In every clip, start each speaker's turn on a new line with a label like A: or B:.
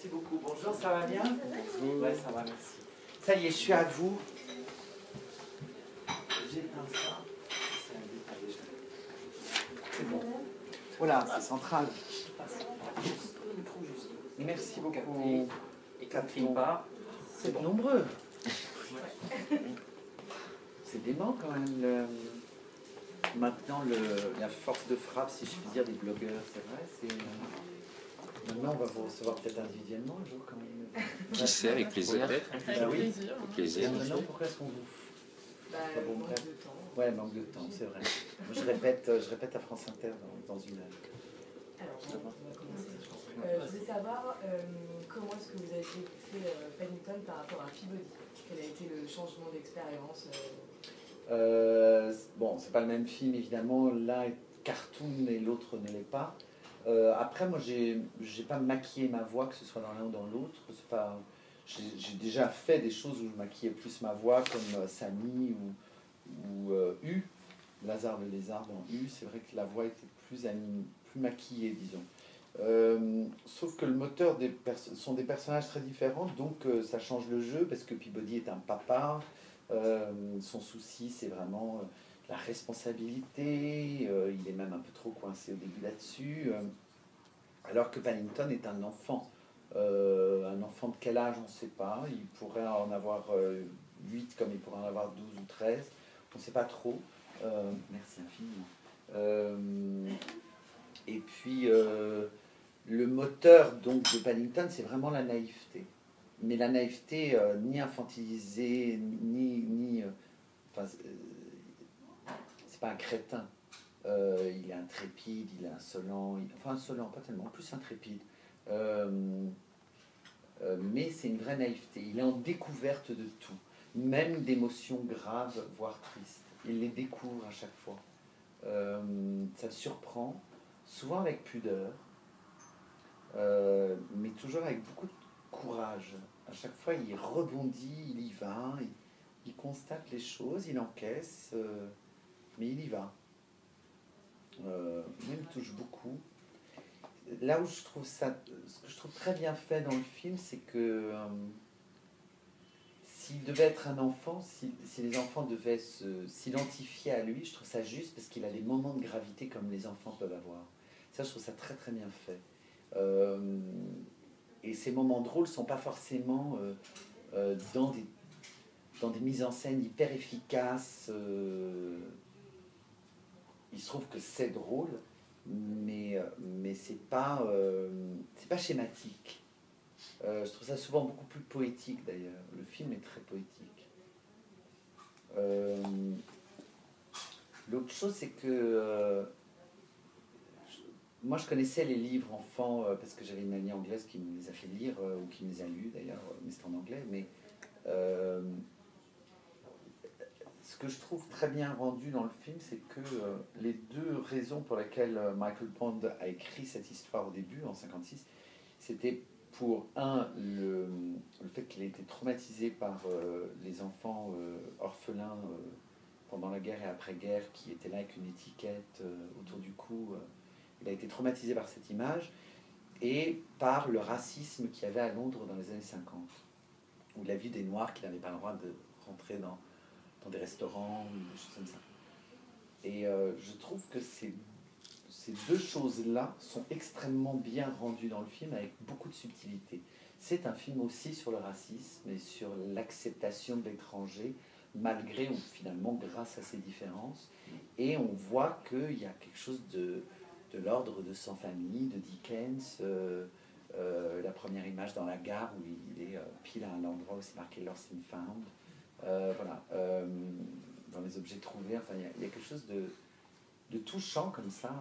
A: merci beaucoup. Bonjour, ça va bien? Ouais, ça va, merci. Ça y est, je suis à vous. J'éteins ça. C'est un détail déjà. C'est bon. Voilà, c'est central. Merci beaucoup.
B: Et Catherine part.
A: C'est bon. Nombreux. C'est dément quand même. Maintenant, la force de frappe, si je puis dire, des blogueurs, c'est vrai. Maintenant, on va vous recevoir peut-être individuellement un jour quand même.
C: Qui sait, avec plaisir.
A: Bah oui.
C: Avec plaisir.
A: Maintenant, pourquoi est-ce qu'on vous...
D: Manque de temps.
A: Ouais, manque de temps, c'est vrai. Je répète à France Inter dans une heure.
D: Alors, on va commencer. Je voulais savoir comment est-ce que vous avez fait Paddington par rapport à Peabody. Quel a été le changement d'expérience
A: Bon, c'est pas le même film évidemment. L'un est cartoon et l'autre ne l'est pas. Après, moi, j'ai pas maquillé ma voix, que ce soit dans l'un ou dans l'autre. C'est pas. J'ai déjà fait des choses où je maquillais plus ma voix, comme Sammy ou U, Lazare le lézard dans U. C'est vrai que la voix était plus maquillée, disons. Sauf que le moteur sont des personnages très différents, donc ça change le jeu, parce que Peabody est un papa. Son souci, c'est vraiment la responsabilité. Il est même un peu trop coincé au début là-dessus. Alors que Paddington est un enfant. Un enfant de quel âge, on ne sait pas. Il pourrait en avoir 8 comme il pourrait en avoir 12 ou 13. On ne sait pas trop. Merci infiniment. Et puis, le moteur donc, de Paddington, c'est vraiment la naïveté. Mais la naïveté ni infantilisée, enfin, c'est pas un crétin. Il est intrépide, il est insolent. Enfin, insolent, pas tellement, plus intrépide. Mais c'est une vraie naïveté. Il est en découverte de tout, même d'émotions graves, voire tristes. Il les découvre à chaque fois. Ça le surprend, souvent avec pudeur, mais toujours avec beaucoup de courage. À chaque fois, il rebondit, il y va, il constate les choses, il encaisse, mais il y va. Il me touche beaucoup. Là où je trouve ça, ce que je trouve très bien fait dans le film, c'est que s'il devait être un enfant, si les enfants devaient s'identifier à lui, je trouve ça juste parce qu'il a des moments de gravité comme les enfants peuvent avoir. Ça, je trouve ça très très bien fait. Et ces moments drôles ne sont pas forcément dans des mises en scène hyper efficaces. Il se trouve que c'est drôle, mais c'est pas schématique. Je trouve ça souvent beaucoup plus poétique d'ailleurs. Le film est très poétique. L'autre chose, c'est que moi je connaissais les livres enfants parce que j'avais une amie anglaise qui me les a fait lire, ou qui me les a lus d'ailleurs, mais c'est en anglais. Mais ce que je trouve très bien rendu dans le film, c'est que les deux raisons pour lesquelles Michael Pond a écrit cette histoire au début, en 1956, c'était pour le fait qu'il a été traumatisé par les enfants orphelins pendant la guerre et après-guerre, qui étaient là avec une étiquette autour du cou. Il a été traumatisé par cette image et par le racisme qu'il y avait à Londres dans les années 50, où il a vu des Noirs qui n'avaient pas le droit de rentrer dans des restaurants, ou des choses comme ça. Et je trouve que ces deux choses-là sont extrêmement bien rendues dans le film, avec beaucoup de subtilité. C'est un film aussi sur le racisme et sur l'acceptation de l'étranger, malgré ou finalement grâce à ses différences. Et on voit qu'il y a quelque chose de l'ordre de Sans famille, de Dickens, la première image dans la gare où il est pile à un endroit où c'est marqué Lost and Found. Voilà, dans les objets trouvés, enfin, il y a quelque chose de touchant comme ça,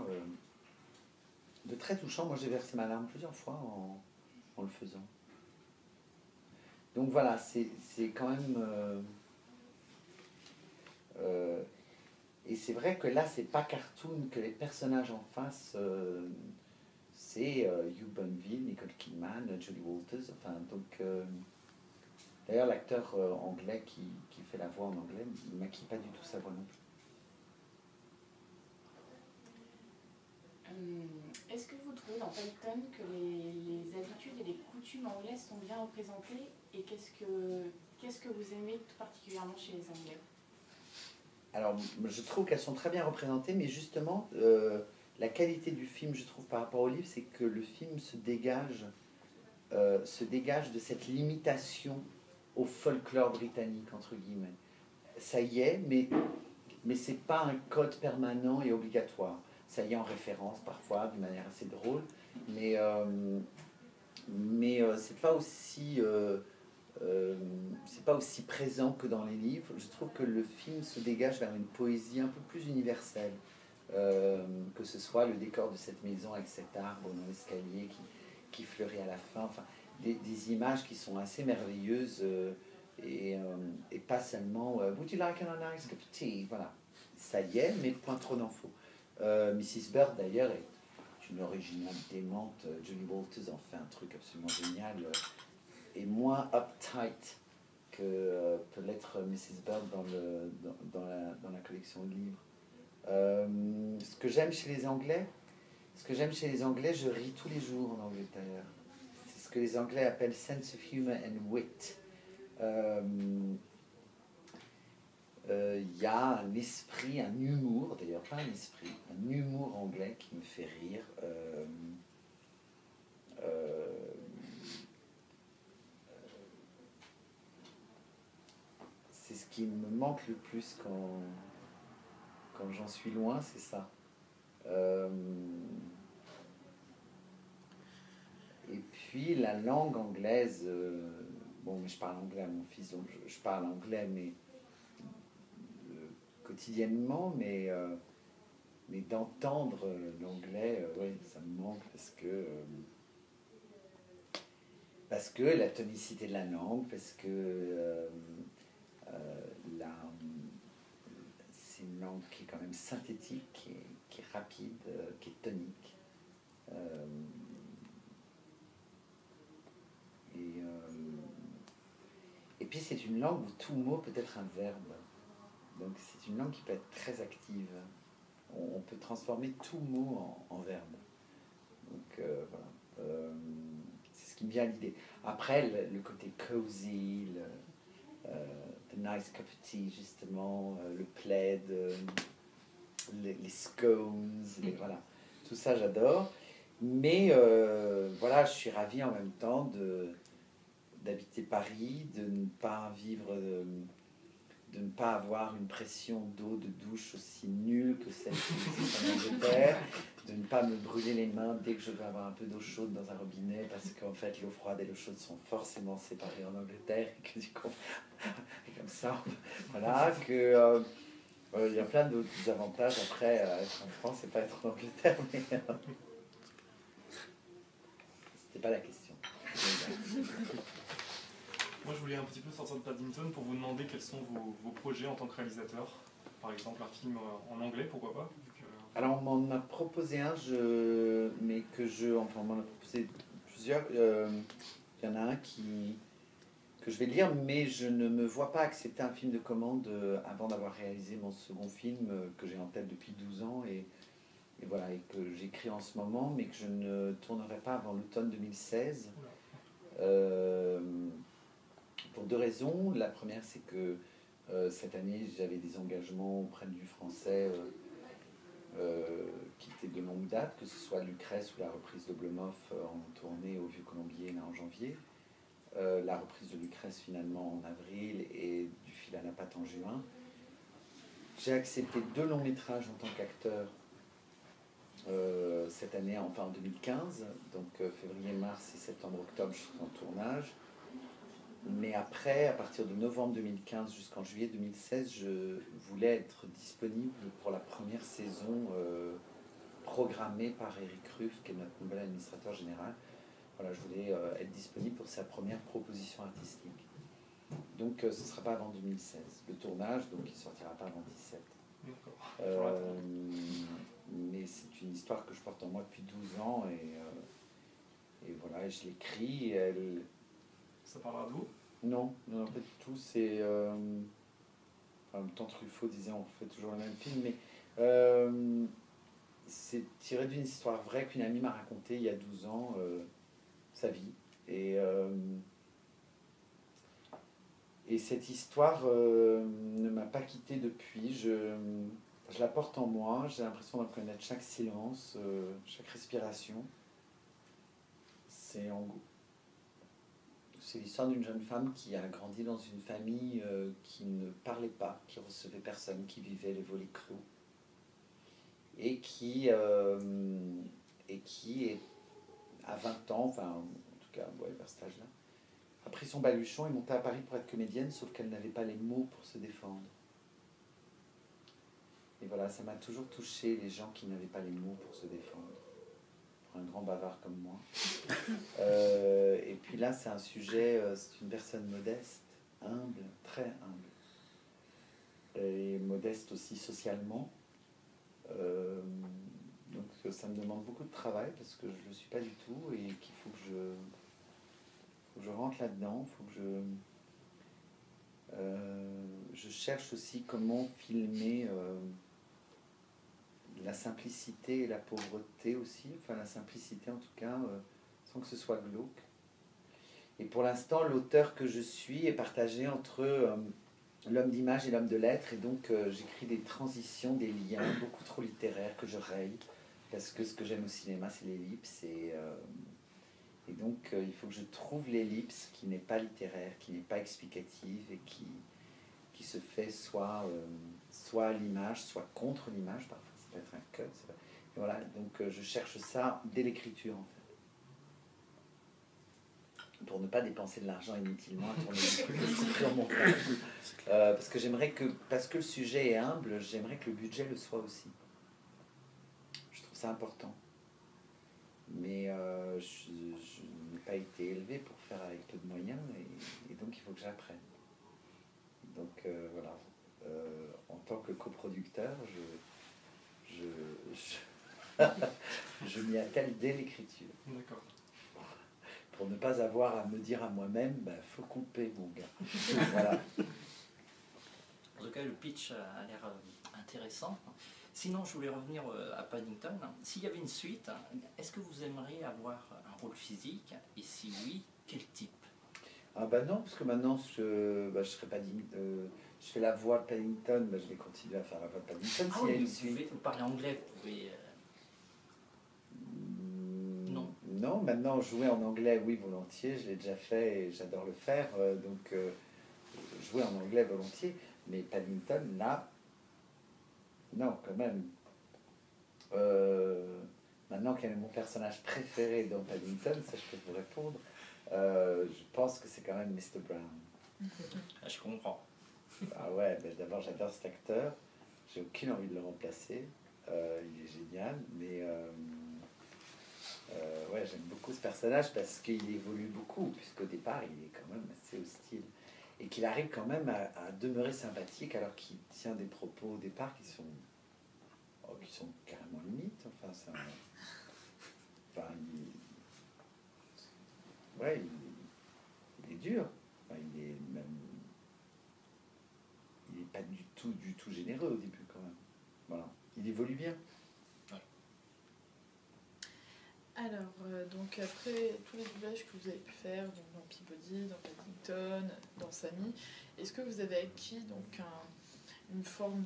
A: de très touchant. Moi, j'ai versé ma larme plusieurs fois en le faisant. Donc voilà, c'est quand même... et c'est vrai que là, c'est pas cartoon, que les personnages en face, c'est Hugh Bonneville, Nicole Kidman, Julie Walters, enfin, donc... D'ailleurs, l'acteur anglais qui fait la voix en anglais ne maquille pas du tout sa voix non plus.
E: Est-ce que vous trouvez dans Paddington que les habitudes et les coutumes
B: films anglais sont bien représentés et qu'est-ce que vous aimez tout particulièrement chez les Anglais?
A: Alors, je trouve qu'elles sont très bien représentées, mais justement, la qualité du film, je trouve, par rapport au livre, c'est que le film se dégage de cette limitation au folklore britannique, entre guillemets. Ça y est, mais c'est pas un code permanent et obligatoire. Ça y est en référence parfois, d'une manière assez drôle, mais c'est pas aussi présent que dans les livres. Je trouve que le film se dégage vers une poésie un peu plus universelle, que ce soit le décor de cette maison avec cet arbre dans l'escalier qui fleurit à la fin, enfin, des images qui sont assez merveilleuses, et pas seulement Would you like a nice cup of tea? Voilà, ça y est, mais point trop d'en faut. Mrs. Bird d'ailleurs est une originale démente. Julie Walters en fait un truc absolument génial, et moins uptight que peut l'être Mrs. Bird dans la collection de livres. Ce que j'aime chez les Anglais, je ris tous les jours en Angleterre. C'est ce que les Anglais appellent sense of humor and wit. Y a un esprit, un humour, d'ailleurs pas un esprit, un humour anglais qui me fait rire. C'est ce qui me manque le plus quand j'en suis loin, c'est ça. Et puis la langue anglaise, bon, mais je parle anglais à mon fils, donc je parle anglais, mais quotidiennement, mais d'entendre l'anglais, oui, ça me manque parce que la tonicité de la langue, parce que c'est une langue qui est quand même synthétique, qui est rapide, qui est tonique. Et puis c'est une langue où tout mot peut être un verbe. Donc c'est une langue qui peut être très active. On peut transformer tout mot en verbe. Donc voilà. C'est ce qui me vient à l'idée. Après, le côté cozy, the nice cup of tea, justement, le plaid, les scones, voilà. Tout ça, j'adore. Mais voilà, je suis ravi en même temps d'habiter Paris, de ne pas vivre, de ne pas avoir une pression d'eau de douche aussi nulle que celle qui existe en Angleterre, de ne pas me brûler les mains dès que je veux avoir un peu d'eau chaude dans un robinet, parce qu'en fait l'eau froide et l'eau chaude sont forcément séparées en Angleterre, et que du coup, comme ça, voilà, que il y a plein d'autres avantages après être en France et pas être en Angleterre, mais c'était pas la question.
E: Moi, je voulais un petit peu sortir de Paddington pour vous demander quels sont vos projets en tant que réalisateur. Par exemple, un film en anglais, pourquoi pas?
A: Alors, on m'en a proposé un, on m'en a proposé plusieurs. Il y en a un que je vais lire, mais je ne me vois pas accepter un film de commande avant d'avoir réalisé mon second film que j'ai en tête depuis 12 ans et voilà, et que j'écris en ce moment, mais que je ne tournerai pas avant l'automne 2016. Pour deux raisons. La première, c'est que cette année, j'avais des engagements auprès du français qui étaient de longue date, que ce soit Lucrèce ou la reprise de Blomhoff en tournée au Vieux-Colombier là en janvier. La reprise de Lucrèce finalement en avril et du fil à la patte en juin. J'ai accepté 2 longs métrages en tant qu'acteur cette année, enfin en 2015, donc février, mars et septembre, octobre, je suis en tournage. Mais après, à partir de novembre 2015 jusqu'en juillet 2016, je voulais être disponible pour la première saison programmée par Eric Ruff, qui est notre nouvel administrateur général. Voilà, je voulais être disponible pour sa première proposition artistique. Donc ce ne sera pas avant 2016. Le tournage, donc il ne sortira pas avant 2017. Mais c'est une histoire que je porte en moi depuis 12 ans et voilà, je l'écris.
E: Ça parlera de vous?
A: Non, pas du tout. C'est en même temps, Truffaut disait on fait toujours le même film, mais c'est tiré d'une histoire vraie qu'une amie m'a racontée il y a 12 ans, sa vie. Et cette histoire ne m'a pas quitté depuis. Je la porte en moi, j'ai l'impression d'en connaître chaque silence, chaque respiration. C'est l'histoire d'une jeune femme qui a grandi dans une famille qui ne parlait pas, qui recevait personne, qui vivait les volets clos. Et qui est, à 20 ans, enfin en tout cas ouais, vers cet âge-là, a pris son baluchon et monté à Paris pour être comédienne, sauf qu'elle n'avait pas les mots pour se défendre. Et voilà, ça m'a toujours touché, les gens qui n'avaient pas les mots pour se défendre. Pour un grand bavard comme moi. Et puis là, c'est un sujet, c'est une personne modeste, humble, très humble. Et modeste aussi socialement. Donc ça me demande beaucoup de travail parce que je ne le suis pas du tout et qu'il faut que je rentre là-dedans, il faut que je cherche aussi comment filmer la simplicité et la pauvreté aussi, enfin la simplicité en tout cas, sans que ce soit glauque. Et pour l'instant, l'auteur que je suis est partagé entre l'homme d'image et l'homme de lettres, et donc j'écris des transitions, des liens beaucoup trop littéraires que je raye, parce que ce que j'aime au cinéma, c'est l'ellipse, et donc il faut que je trouve l'ellipse qui n'est pas littéraire, qui n'est pas explicative, et qui se fait soit à l'image, soit contre l'image, parfois ça peut être un cut. Et voilà, donc je cherche ça dès l'écriture en fait. Pour ne pas dépenser de l'argent inutilement à tourner le montage. Parce que parce que le sujet est humble, j'aimerais que le budget le soit aussi. Je trouve ça important. Mais je n'ai pas été élevé pour faire avec peu de moyens, et donc il faut que j'apprenne. Donc voilà, en tant que coproducteur, je m'y attelle dès l'écriture.
E: D'accord.
A: Pour ne pas avoir à me dire à moi-même, faut couper mon gars. Voilà.
F: En tout cas, le pitch a l'air intéressant. Sinon, je voulais revenir à Paddington. S'il y avait une suite, est-ce que vous aimeriez avoir un rôle physique? Et si oui, quel type?
A: Ah non, parce que maintenant, je serai pas je fais la voix de Paddington, je vais continuer à faire la voix de Paddington.
F: Ah oui, vous parlez anglais, vous pouvez...
A: Non, maintenant jouer en anglais, oui, volontiers, je l'ai déjà fait et j'adore le faire, donc jouer en anglais volontiers, mais Paddington, là, non, quand même. Maintenant, quel est mon personnage préféré dans Paddington, ça je peux vous répondre, je pense que c'est quand même Mr. Brown.
F: Ah, je comprends.
A: Ah ouais, d'abord j'adore cet acteur, j'ai aucune envie de le remplacer, il est génial, mais... ouais, j'aime beaucoup ce personnage parce qu'il évolue beaucoup, puisqu'au départ il est quand même assez hostile et qu'il arrive quand même à demeurer sympathique alors qu'il tient des propos au départ qui sont carrément limites. Enfin, il est dur. Enfin, il est pas du tout généreux au début quand même. Voilà, il évolue bien.
G: Alors, donc après tous les doublages que vous avez pu faire, donc dans Peabody, dans Paddington, dans Sammy, est-ce que vous avez acquis donc une forme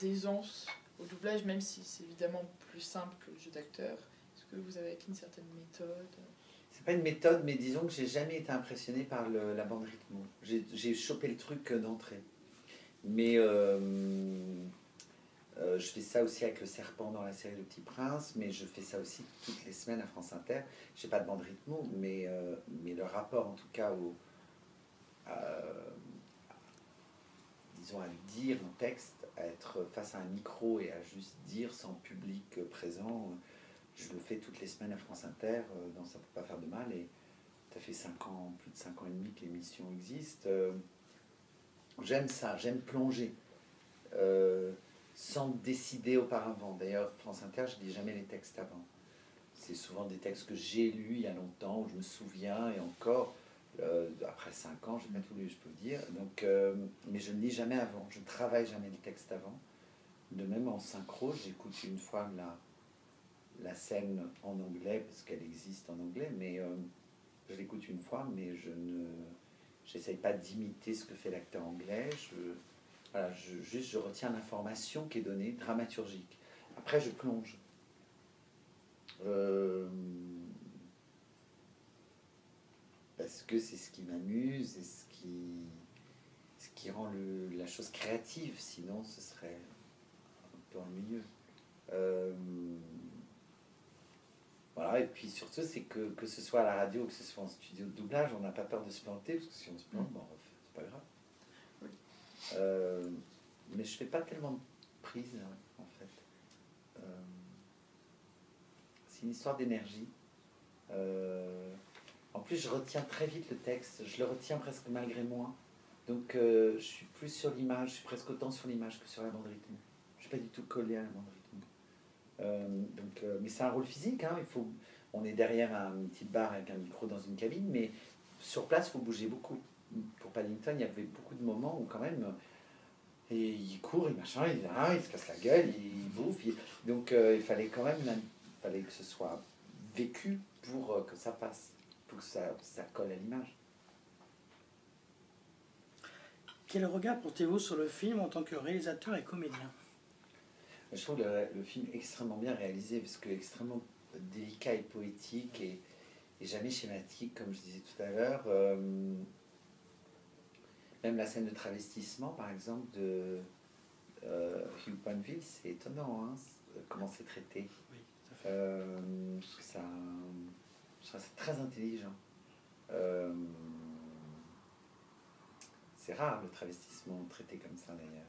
G: d'aisance au doublage, même si c'est évidemment plus simple que le jeu d'acteur? Est-ce que vous avez acquis une certaine méthode?
A: C'est pas une méthode, mais disons que j'ai jamais été impressionné par la bande rythmo. J'ai chopé le truc d'entrée. Mais je fais ça aussi avec le serpent dans la série Le Petit Prince, mais je fais ça aussi toutes les semaines à France Inter. Je n'ai pas de bande rythmo, mais le rapport en tout cas disons à dire un texte, à être face à un micro et à juste dire sans public présent, je le fais toutes les semaines à France Inter, dans Ça peut pas faire de mal, et ça fait plus de 5 ans et demi que l'émission existe. J'aime ça, j'aime plonger. Sans décider auparavant. D'ailleurs, France Inter, je ne lis jamais les textes avant. C'est souvent des textes que j'ai lus il y a longtemps, où je me souviens, et encore, après 5 ans, je n'ai pas tout lu, je peux vous dire. Donc, mais je ne lis jamais avant, je ne travaille jamais le texte avant. De même, en synchro, j'écoute une fois la scène en anglais, parce qu'elle existe en anglais, mais Je l'écoute une fois, mais j'essaye pas d'imiter ce que fait l'acteur anglais. Voilà, je retiens l'information qui est donnée, dramaturgique. Après, je plonge. Parce que c'est ce qui m'amuse et ce qui rend la chose créative. Sinon, ce serait un peu ennuyeux. Voilà, et puis surtout, c'est que ce soit à la radio ou que ce soit en studio de doublage, on n'a pas peur de se planter, parce que si on se plante, on refait, c'est pas grave. Mais je fais pas tellement de prise, en fait. C'est une histoire d'énergie. En plus, je retiens très vite le texte, je le retiens presque malgré moi. Donc, je suis plus sur l'image, je suis presque autant sur l'image que sur la bande rythme. Je suis pas du tout collé à la bande rythme. Mais c'est un rôle physique, hein, on est derrière une petite barre avec un micro dans une cabine, mais sur place, il faut bouger beaucoup. Pour Paddington, il y avait beaucoup de moments où quand même, et il court, il machin, il se casse la gueule, il bouffe. Donc il fallait quand même, que ce soit vécu pour que ça passe, pour que ça colle à l'image.
H: Quel regard portez-vous sur le film en tant que réalisateur et comédien?
A: Je trouve le film extrêmement bien réalisé, parce que extrêmement délicat et poétique et jamais schématique, comme je disais tout à l'heure. Même la scène de travestissement, par exemple, de Hugh Bonneville, c'est étonnant, hein, comment c'est traité.
H: Oui, tout à fait.
A: Je trouve ça c'est très intelligent. C'est rare le travestissement traité comme ça, d'ailleurs.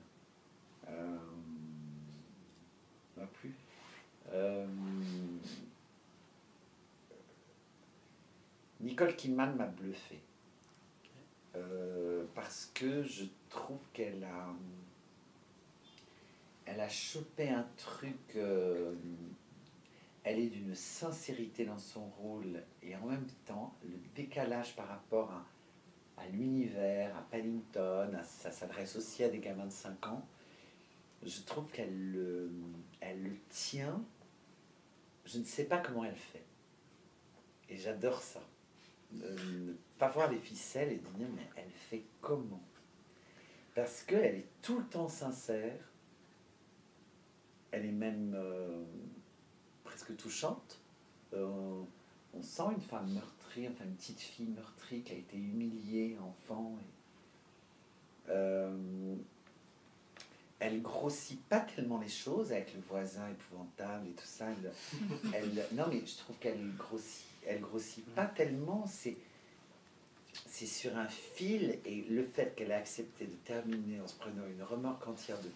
A: Pas plus. Nicole Kidman m'a bluffé. Parce que je trouve qu'elle a chopé un truc. Elle est d'une sincérité dans son rôle, et en même temps, le décalage par rapport à l'univers, à Paddington, ça s'adresse aussi à des gamins de 5 ans. Je trouve qu'elle le tient. Je ne sais pas comment elle fait. Et j'adore ça. Ne pas voir les ficelles et de dire, mais elle fait comment? Parce qu'elle est tout le temps sincère. Elle est même presque touchante. On sent une femme meurtrie, enfin une petite fille meurtrie qui a été humiliée enfant. Elle grossit pas tellement les choses avec le voisin épouvantable et tout ça. Non, mais je trouve qu'elle grossit pas tellement. C'est sur un fil, et le fait qu'elle a accepté de terminer en se prenant une remorque entière de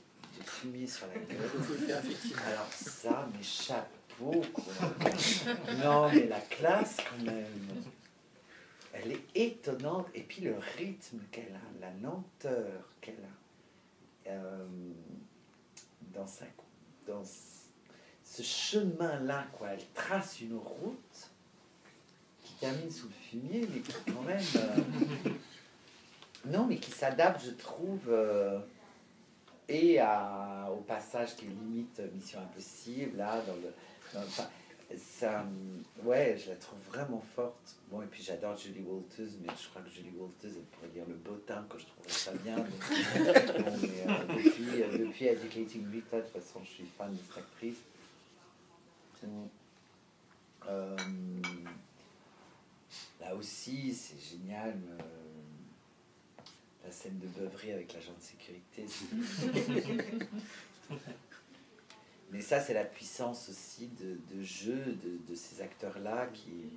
A: fumier sur la gueule. Alors ça, mes chapeaux, quoi. Non, mais la classe quand même. Elle est étonnante. Et puis le rythme qu'elle a, la lenteur qu'elle a. Dans ce chemin-là, quoi, elle trace une route qui termine sous le fumier, mais qui quand même, non, mais qui s'adapte, je trouve, au passage qui est limite Mission Impossible, là, enfin, ça, ouais, je la trouve vraiment forte. Bon, et puis j'adore Julie Walters, mais je crois que Julie Walters, elle pourrait dire le bottin, que je trouverais ça bien. Depuis Educating Rita, de toute façon, je suis fan de cette actrice. Là aussi, c'est génial. La scène de beuverie avec l'agent de sécurité. Mais ça, c'est la puissance aussi de jeu de ces acteurs-là qui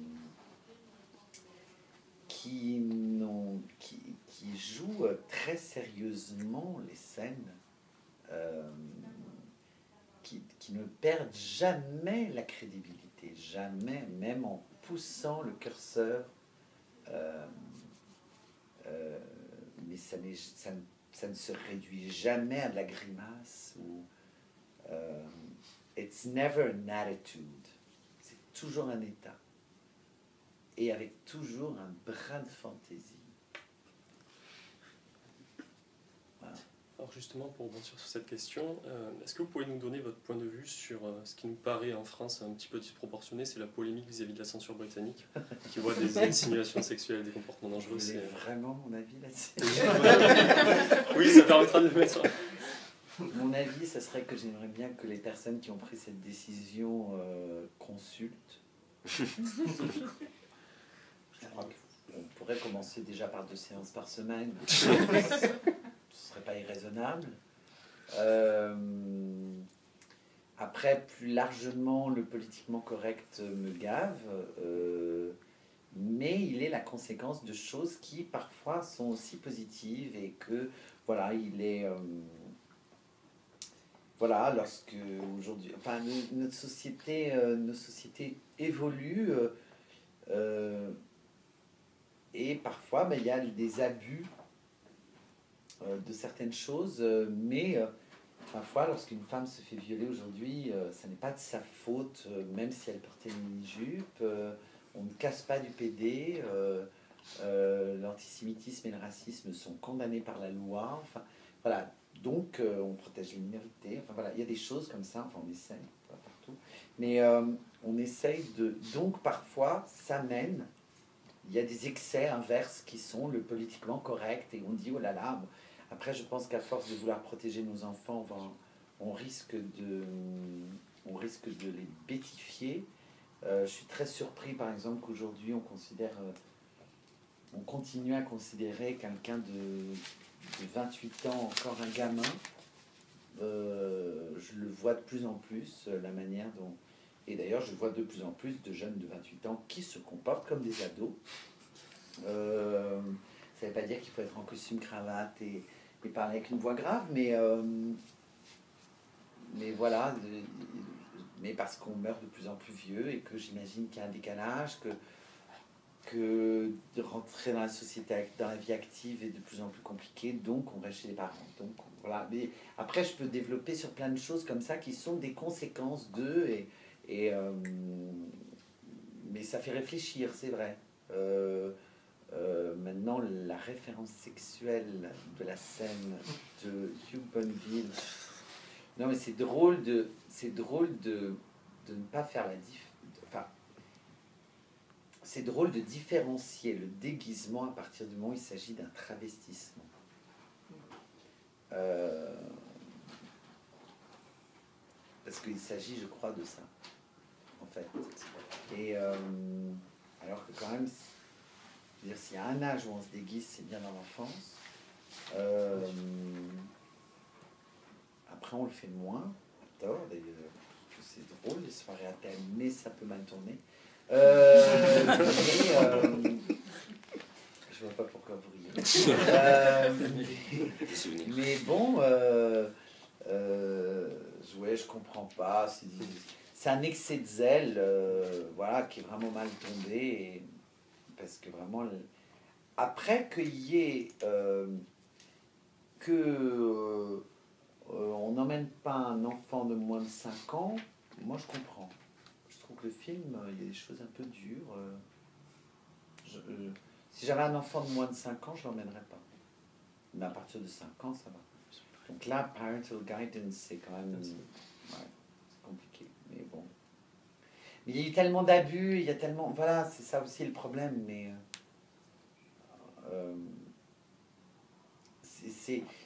A: jouent très sérieusement les scènes, qui ne perdent jamais la crédibilité, jamais, même en poussant le curseur. Mais ça ne se réduit jamais à de la grimace ou it's never an attitude. C'est toujours un état. Et avec toujours un brin de fantaisie. Voilà.
I: Alors justement, pour rebondir sur cette question, est-ce que vous pouvez nous donner votre point de vue sur ce qui nous paraît en France un petit peu disproportionné, c'est la polémique vis-à-vis de la censure britannique, qui voit des insinuations sexuelles, des comportements dangereux.
A: Vous avez vraiment mon avis là-dessus?
I: Oui, ça permettra de mettre...
A: Mon avis, ça serait que j'aimerais bien que les personnes qui ont pris cette décision consultent. Je crois qu'on pourrait commencer déjà par 2 séances par semaine. Ce ne serait pas irraisonnable. Après, plus largement, le politiquement correct me gave, mais il est la conséquence de choses qui parfois sont aussi positives et que, voilà, il est... voilà, lorsque aujourd'hui, enfin, nos sociétés évoluent et parfois il y a des abus de certaines choses, mais parfois lorsqu'une femme se fait violer aujourd'hui, ça n'est pas de sa faute, même si elle portait une mini-jupe, on ne casse pas du PD, l'antisémitisme et le racisme sont condamnés par la loi, enfin voilà. Donc, on protège les minorités. Enfin, voilà, il y a des choses comme ça. Enfin, on essaye, pas partout. Mais on essaye de... Donc, parfois, ça mène... Il y a des excès inverses qui sont le politiquement correct. Et on dit, oh là là... Bon. Après, je pense qu'à force de vouloir protéger nos enfants, on risque de les bêtifier. Je suis très surpris, par exemple, qu'aujourd'hui, on continue à considérer quelqu'un de 28 ans, encore un gamin. Je le vois de plus en plus, la manière dont... Et d'ailleurs, je vois de plus en plus de jeunes de 28 ans qui se comportent comme des ados. Ça ne veut pas dire qu'il faut être en costume, cravate et parler avec une voix grave, mais voilà, mais parce qu'on meurt de plus en plus vieux et que j'imagine qu'il y a un décalage, que de rentrer dans la société, dans la vie active est de plus en plus compliqué, donc on reste chez les parents. Donc voilà. Mais après, je peux développer sur plein de choses comme ça qui sont des conséquences d'eux, mais ça fait réfléchir, c'est vrai. Maintenant, la référence sexuelle de la scène de Hugh Bonneville, non mais c'est drôle de ne pas faire la différence. Enfin, c'est drôle de différencier le déguisement à partir du moment où il s'agit d'un travestissement. Parce qu'il s'agit, je crois, de ça, en fait. Et alors que quand même, dire, s'il y a un âge où on se déguise, c'est bien dans l'enfance. Après, on le fait moins, à tort, d'ailleurs. C'est drôle, les soirées à thème, mais ça peut mal tourner. Je vois pas pourquoi vous riez. Mais bon, ouais, je comprends pas. C'est un excès de zèle, voilà, qui est vraiment mal tombé. Et, parce que vraiment, après qu'il y ait on n'emmène pas un enfant de moins de 5 ans, moi je comprends. Je trouve que le film, il y a des choses un peu dures. Si j'avais un enfant de moins de 5 ans, je ne l'emmènerais pas. Mais à partir de 5 ans, ça va. Donc là, parental guidance, c'est quand même... Ouais, c'est compliqué, mais bon. Mais il y a eu tellement d'abus, il y a tellement... Voilà, c'est ça aussi le problème, mais...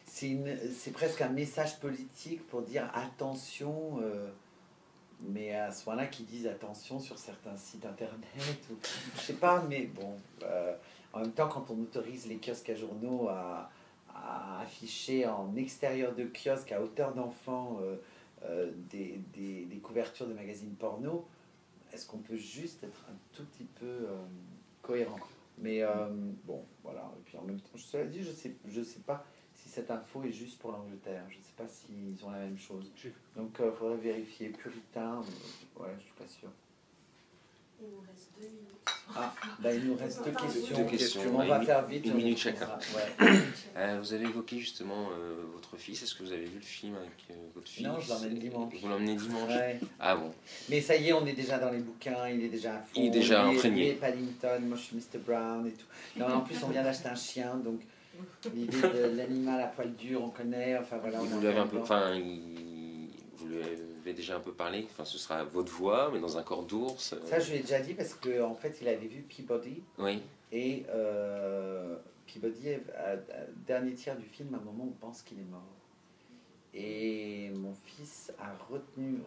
A: c'est presque un message politique pour dire attention, mais à ce moment-là qui disent attention sur certains sites internet, ou, je sais pas, mais bon, en même temps quand on autorise les kiosques à journaux à afficher en extérieur de kiosque à hauteur d'enfant des couvertures de magazines porno, est-ce qu'on peut juste être un tout petit peu cohérent? Mais bon, voilà. Et puis en même temps, je te l'ai dit, je sais pas si cette info est juste pour l'Angleterre. Je ne sais pas s'ils ont la même chose. Donc il faudrait vérifier. Puritain, mais, ouais, je suis pas sûr.
B: Il nous reste 2 minutes.
A: Ah, bah, il nous reste deux questions.
C: Deux questions.
A: On va faire vite.
C: Une minute chacun.
A: Ouais.
C: Vous avez évoqué justement votre fils. Est-ce que vous avez vu le film avec votre fils?
A: Non, je l'emmène dimanche.
C: Vous l'emmenez dimanche?
A: Ouais.
C: Ah bon.
A: Mais ça y est, on est déjà dans les bouquins, il est déjà à fond.
C: Il est déjà imprégné.
A: Paddington, moi je suis Mr. Brown et tout. Non, en plus, on vient d'acheter un chien, donc L'idée de l'animal à poil dur, on connaît, enfin voilà.
C: Vous lui avez un peu, vous lui avez déjà un peu parlé. Enfin, ce sera votre voix, mais dans un corps d'ours.
A: Ça, je lui ai déjà dit parce qu'en fait, il avait vu Peabody.
C: Oui.
A: Et Peabody, dernier tiers du film, à un moment, on pense qu'il est mort. Et mon fils a retenu,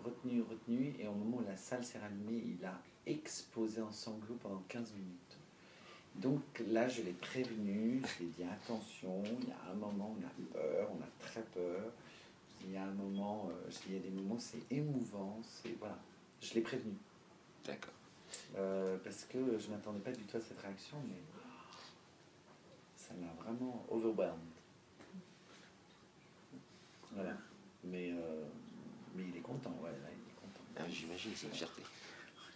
A: et au moment où la salle s'est rallumée, il a explosé en sanglots pendant 15 minutes. Donc là, je l'ai prévenu, je lui ai dit attention, il y a un moment, on a peur, on a très peur. Il y a un moment, il y a des moments, c'est émouvant, c'est voilà. Je l'ai prévenu.
C: D'accord.
A: Parce que je ne m'attendais pas du tout à cette réaction, mais ça m'a vraiment overwhelmed. Voilà. Mais il est content, ouais, là, il est content.
C: Ah, j'imagine, c'est une fierté.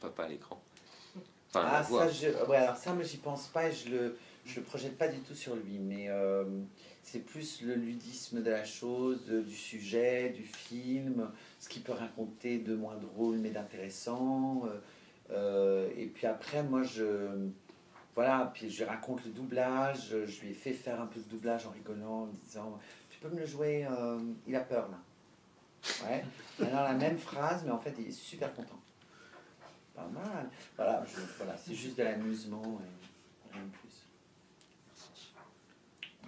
C: Papa à l'écran. Enfin,
A: Ah, ça, ouais, alors ça, moi, j'y pense pas et je le projette pas du tout sur lui, mais c'est plus le ludisme de la chose, du sujet, du film, ce qu'il peut raconter de moins drôle mais d'intéressant. Et puis après, moi, voilà, puis je raconte le doublage, je lui ai fait faire un peu de doublage en rigolant, en me disant tu peux me le jouer, il a peur là. Ouais, alors la même phrase, mais en fait, il est super content. Pas mal. Voilà, voilà, c'est juste de l'amusement et rien de plus.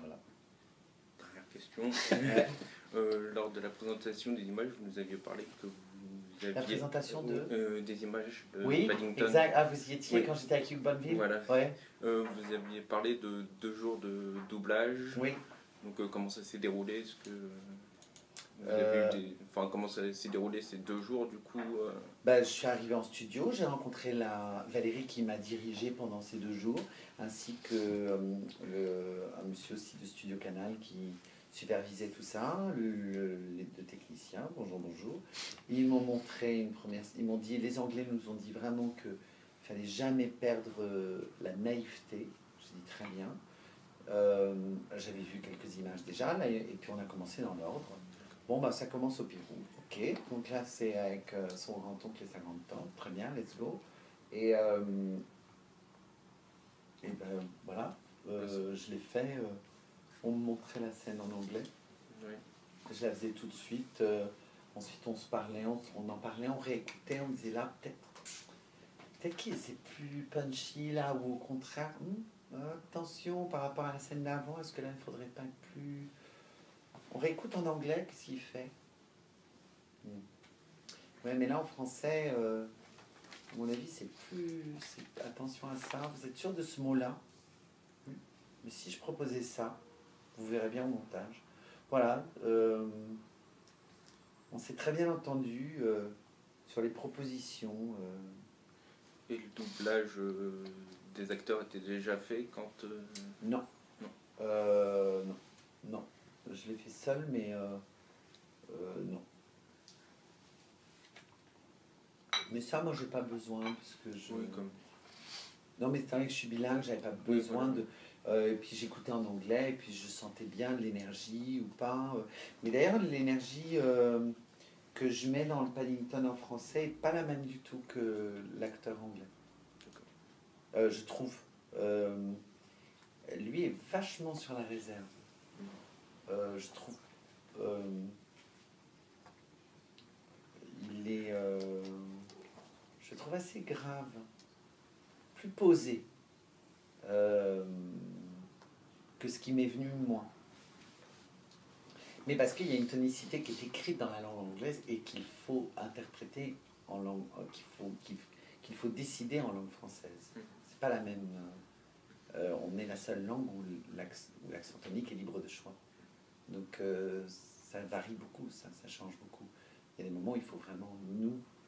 A: Voilà.
J: Dernière question. Lors de la présentation des images, vous nous aviez parlé que vous aviez...
A: La présentation
J: des images de
A: oui,
J: Paddington.
A: Exact. Ah, vous y étiez
J: oui.
A: Quand j'étais avec Hugh Bonneville.
J: Voilà.
A: Ouais.
J: Vous aviez parlé de 2 jours de doublage.
A: Oui.
J: Donc comment ça s'est déroulé? Est-ce que vous avez eu enfin, comment ça s'est déroulé ces 2 jours du coup
A: Ben, je suis arrivé en studio, j'ai rencontré Valérie qui m'a dirigé pendant ces 2 jours, ainsi que un monsieur aussi de Studio Canal qui supervisait tout ça, les 2 techniciens, bonjour. Ils m'ont montré ils m'ont dit, les Anglais nous ont dit vraiment que fallait jamais perdre la naïveté. J'ai dit très bien. J'avais vu quelques images déjà, là, et puis on a commencé dans l'ordre. Bon, bah ça commence au Pérou, ok. Donc là, c'est avec son grand-oncle et sa grande-tante. Très bien, let's go. Et ben voilà, je l'ai fait. On me montrait la scène en anglais.
J: Oui.
A: Je la faisais tout de suite. Ensuite, on se parlait, on en parlait, on réécoutait, on disait là, peut-être que c'est plus punchy là, ou au contraire, attention par rapport à la scène d'avant, est-ce que là, il ne faudrait pas être plus... On réécoute en anglais, qu'est-ce qu'il fait? Ouais, mais là, en français, à mon avis, c'est plus... Attention à ça, vous êtes sûr de ce mot-là? Mais si je proposais ça, vous verrez bien au montage. Voilà, on s'est très bien entendu sur les propositions.
J: Et le doublage des acteurs était déjà fait quand...
A: Non. Non. Je l'ai fait seul, mais non. Mais ça, moi, j'ai pas besoin, parce que je...
J: Oui, comme...
A: Non, mais c'est vrai que je suis bilingue, j'avais pas besoin de... et puis j'écoutais en anglais, et puis je sentais bien de l'énergie ou pas. Mais d'ailleurs, l'énergie que je mets dans le Paddington en français n'est pas la même du tout que l'acteur anglais. Je trouve. Lui est vachement sur la réserve. Je trouve. Il est. Je trouve assez grave. Plus posé. Que ce qui m'est venu moi. Mais parce qu'il y a une tonicité qui est écrite dans la langue anglaise et qu'il faut interpréter en langue, qu'il faut décider en langue française. C'est pas la même. On est la seule langue où l'accent tonique est libre de choix. Donc ça varie beaucoup, ça change beaucoup. Il y a des moments où il faut vraiment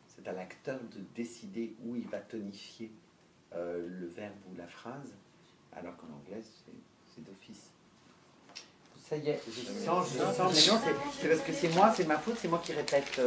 A: c'est à l'acteur de décider où il va tonifier le verbe ou la phrase, alors qu'en anglais c'est d'office. Ça y est, je sens, mais non, c'est parce que c'est moi, c'est ma faute, c'est moi qui répète.